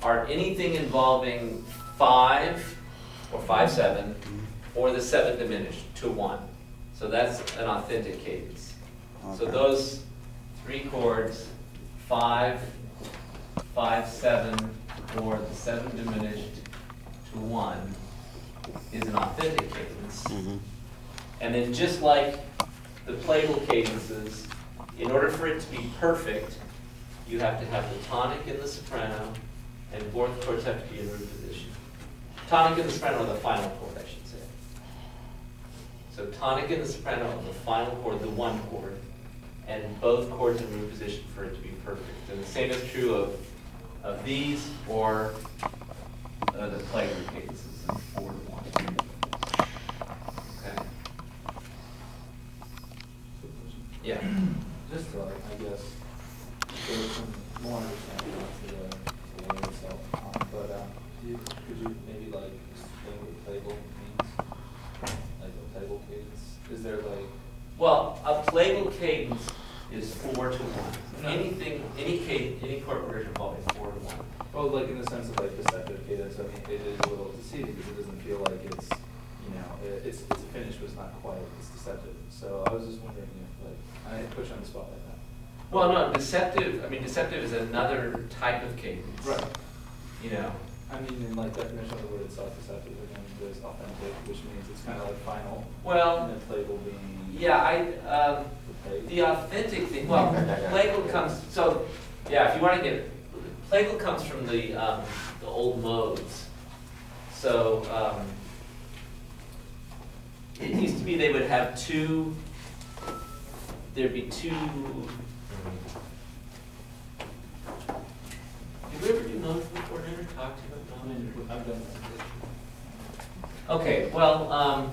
are anything involving 5 or 5/7 or the 7 diminished to 1. So that's an authentic cadence. Okay. So those 3 chords, 5, 5/7, or the 7 diminished to 1 is an authentic cadence. Mm-hmm. And then just like the plagal cadences, in order for it to be perfect, you have to have the tonic in the soprano, and fourth chords have to be in root position. Tonic in the soprano are the final chord, I should say. So tonic in the soprano of the final chord, the 1 chord, and both chords in root position for it to be perfect. And the same is true of these or the plagal cadences in 4/1. Okay. Yeah. Just to, I guess, there's some more understanding onto the way itself. Could you maybe like explain what plagal means? Like a plagal cadence? Is there like? Well, a plagal cadence is 4/1. No. Any chord progression involving 4/1. Well, like in the sense of like deceptive cadence, I mean, it is a little deceiving because it doesn't feel like it's, you know, it's a finish, but it's not quite. It's deceptive. So I was just wondering if, like, I push on the spot like that. Well, no, deceptive. I mean, deceptive is another type of cadence. Right. You know. I mean, in like definition of the word itself, deceptive, again, there's authentic, which means it's kind of like final. Well. And then plagal being. Yeah, the authentic thing. Well, plagal comes. So, yeah, if you want to get plagal comes from the old modes. So it used to be they would have two. There'd be two. Did we ever do modes before? Never talked to you about modes? I've done that. Okay, well,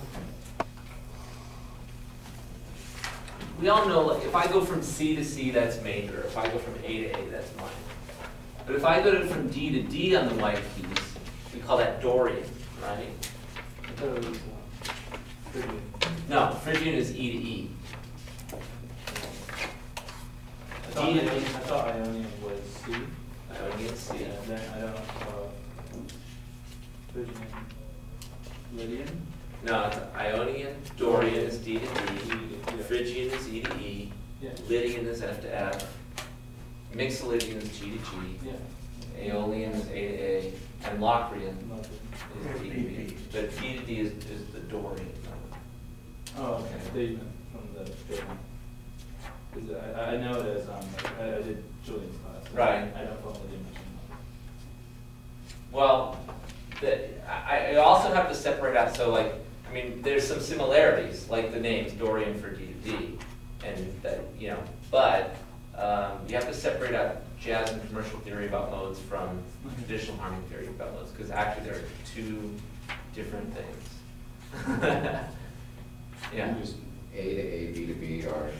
we all know, like, if I go from C to C, that's major. If I go from A to A, that's minor. But if I go from D to D on the white keys, we call that Dorian, right? I thought it was Phrygian. No, Phrygian is E to E. I thought Ionian was C. Ionian C. And then I don't know, Phrygian, Lydian? No, it's Ionian. Dorian is D to D. Phrygian is E to E. Yeah. Lydian is F to F. Mixolydian is G to G. Yeah. Aeolian is A to A. And Locrian Nothing. is D to B. But D to D is the Dorian. Oh, okay. Statement from the statement. I know it as I did Julian's class. Right. I don't follow the image. Well, I also have to separate out. So, like, I mean, there's some similarities, like the names Dorian for D to D, and that, you know. But you have to separate out jazz and commercial theory about modes from traditional harmonic theory about modes, because actually they're two different things. Yeah. Just A to A, B to B are.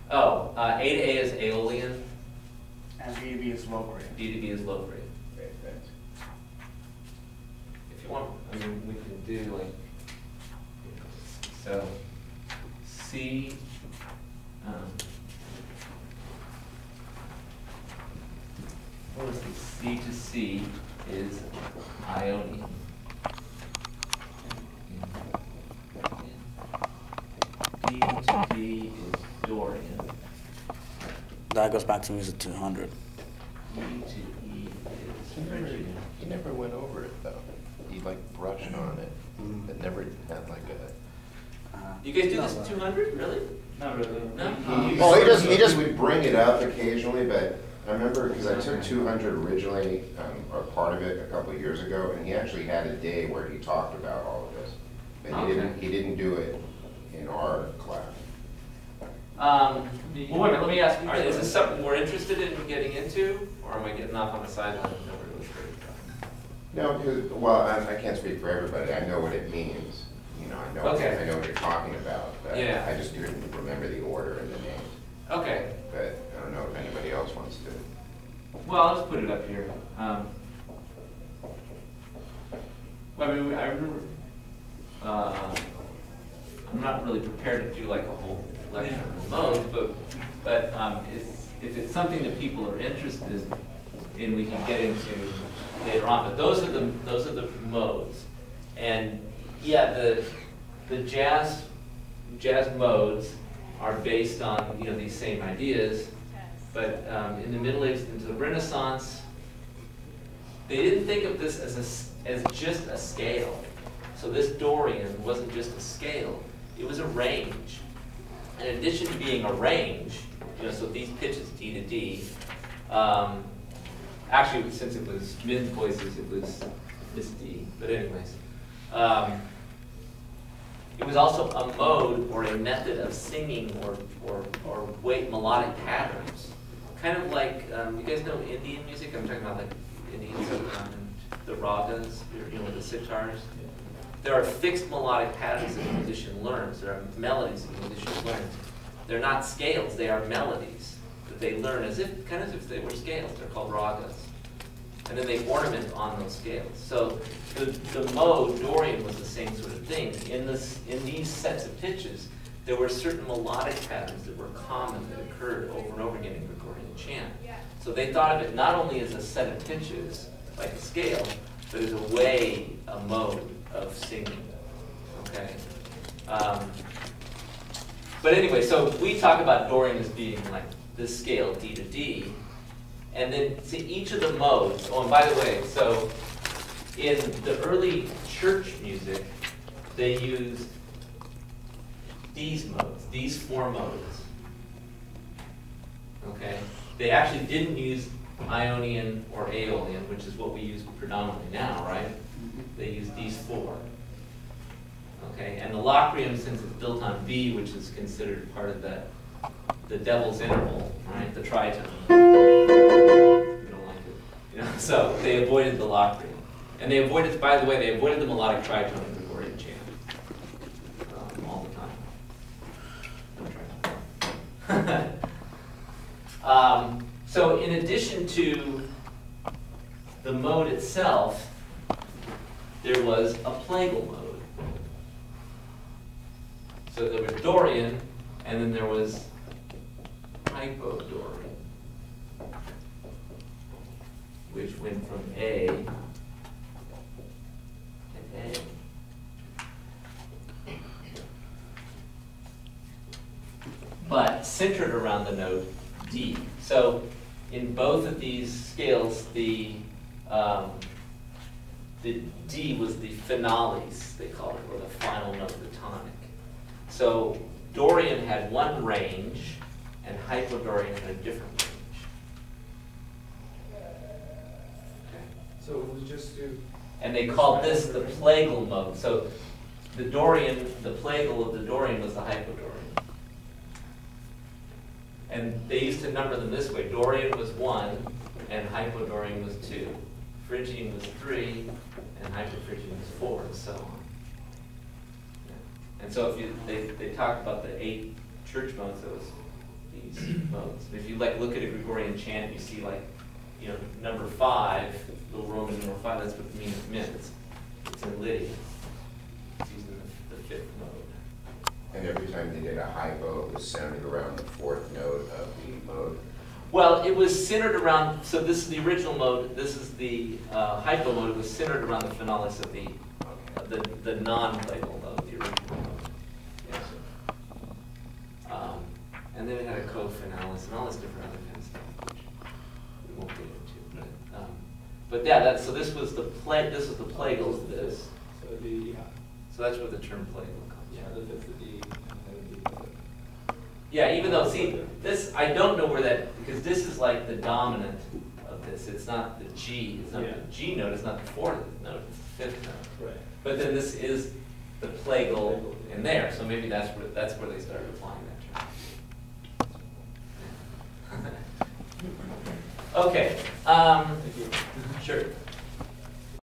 Oh, A to A is Aeolian. And B to B is Locrian. B to B is Locrian. Right, right. If you want, I mean, we can do like, so C, what was it? C to C is Ionian. D to D is Dorian. That goes back to music 200. E to E is Phrygian. He never went over it though. He like brushed on it, but never had like a. You guys do this in 200? Really? Not really. No? Well, he just would bring it up occasionally, but I remember because I took 200 originally, or part of it a couple of years ago, and he actually had a day where he talked about all of this, but he didn't do it in our class. Well, wait a minute, let me ask, is this something we're interested in getting into, or am I getting off on the sideline? No, because, well, I can't speak for everybody. I know what it means. You know, I know what you're talking about. But Yeah. I just didn't remember the order and the names. Okay, But I don't know if anybody else wants to. well, I'll just put it up here. Well, I mean, I remember, I'm not really prepared to do like a whole lecture on modes, but if it's something that people are interested in, we can get into later on. But those are the modes. And yeah, the jazz modes are based on these same ideas. But in the Middle Ages into the Renaissance, they didn't think of this as just a scale. So this Dorian wasn't just a scale; it was a range. And in addition to being a range, so these pitches D to D. Actually, since it was mid voices, it was this D. But anyways, it was also a mode or a method of singing or melodic patterns. Kind of like, you guys know Indian music? I'm talking about like Indians and the ragas, the sitars. There are fixed melodic patterns that the musician learns. There are melodies that the musician learns. They're not scales, they are melodies that they learn as if they were scales. They're called ragas. And then they ornament on those scales. So the mode, Dorian, was the same sort of thing. In these sets of pitches, there were certain melodic patterns that were common that occurred over and over again in Gregorian chant. So they thought of it not only as a set of pitches, like a scale, but as a mode of singing. Okay. But anyway, so we talk about Dorian as being like this scale, D to D. And then see each of the modes. Oh, and by the way, so in the early church music, they used these modes, these 4 modes. Okay? They actually didn't use Ionian or Aeolian, which is what we use predominantly now, right? They used these 4. Okay? And the Locrium, since it's built on B, which is considered part of the devil's interval, right? The tritone. We don't like it. So they avoided the Locrium. And they avoided, by the way, they avoided the melodic tritone in Gregorian chant. All the time. So in addition to the mode itself, there was a plagal mode. So there was Dorian, and then there was hypo Dorian, which went from A to A. But centered around the note D. So in both of these scales, the D was the finales, they called it, or the final note of the tonic. So Dorian had one range, and hypodorian had a different range. Okay. So it was just to... And they called this the plagal mode. So the Dorian, the plagal of the Dorian was the hypodorian. And they used to number them this way. Dorian was 1, and hypodorian was 2. Phrygian was 3, and hypophrygian was 4, and so on. Yeah. And so if they talk about the 8 church modes, those these modes. If you look at a Gregorian chant, you see number 5, little Roman numeral 5. That's what the mean of minutes. It's in Lydia. It's using the 5th mode. And every time they did a hypo, it was centered around the 4th note of the mode. Well, it was centered around. So this is the original mode. This is the hypo mode. It was centered around the finales of the non-plagal mode, the original mode. Yeah. And then it had a co-finalis and all this different other kind of stuff, which we won't get into. But yeah, so this was the plagal of this. So the So that's where the term plagal comes. yeah, the 5th D, and then the Yeah, even though, see, this, I don't know where that, because this is like the dominant of this. It's not the G, it's not the G note, it's not the 4th note, it's the 5th note. right. But then this is the plagal in there, so maybe that's where they started applying that term. Okay, Thank you. sure.